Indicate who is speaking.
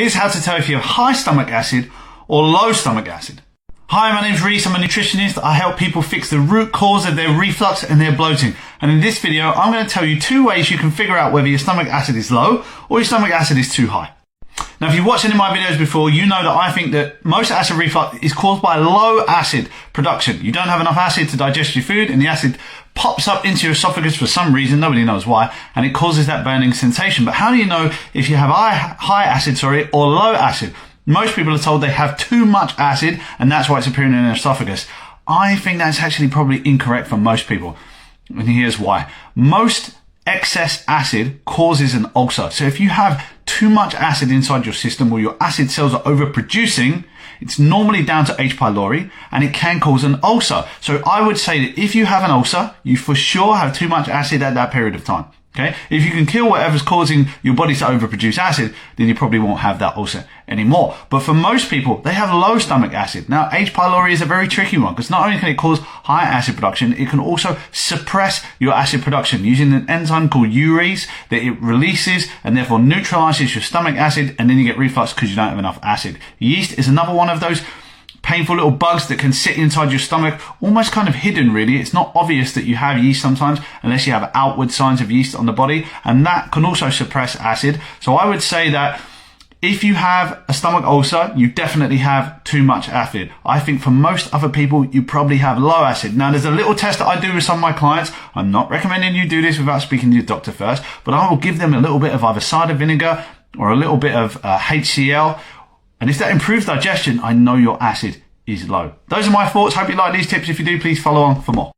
Speaker 1: Here's how to tell if you have high stomach acid or low stomach acid. Hi, my name's Reese. I'm a nutritionist. I help people fix the root cause of their reflux and their bloating. And in this video, I'm going to tell you 2 ways you can figure out whether your stomach acid is low or your stomach acid is too high. Now, if you've watched any of my videos before, you know that I think that most acid reflux is caused by low acid production. You don't have enough acid to digest your food, and the acid pops up into your esophagus for some reason, nobody knows why, and it causes that burning sensation. But how do you know if you have high acid or low acid? Most people are told they have too much acid, and that's why it's appearing in their esophagus. I think that's actually probably incorrect for most people, and here's why. Most excess acid causes an ulcer. So if you have too much acid inside your system, or your acid cells are overproducing, it's normally down to H. pylori, and it can cause an ulcer. So I would say that if you have an ulcer, you for sure have too much acid at that period of time. Okay? If you can kill whatever's causing your body to overproduce acid, then you probably won't have that ulcer anymore. But for most people, they have low stomach acid. Now, H. pylori is a very tricky one, because not only can it cause high acid production, it can also suppress your acid production using an enzyme called urease that it releases and therefore neutralizes your stomach acid, and then you get reflux because you don't have enough acid. Yeast is another one of those painful little bugs that can sit inside your stomach, almost kind of hidden really. It's not obvious that you have yeast sometimes unless you have outward signs of yeast on the body, and that can also suppress acid. So I would say that if you have a stomach ulcer, you definitely have too much acid. I think for most other people, you probably have low acid. Now, there's a little test that I do with some of my clients. I'm not recommending you do this without speaking to your doctor first, but I will give them a little bit of either cider vinegar or a little bit of HCl. And if that improves digestion, I know your acid is low. Those are my thoughts. Hope you like these tips. If you do, please follow on for more.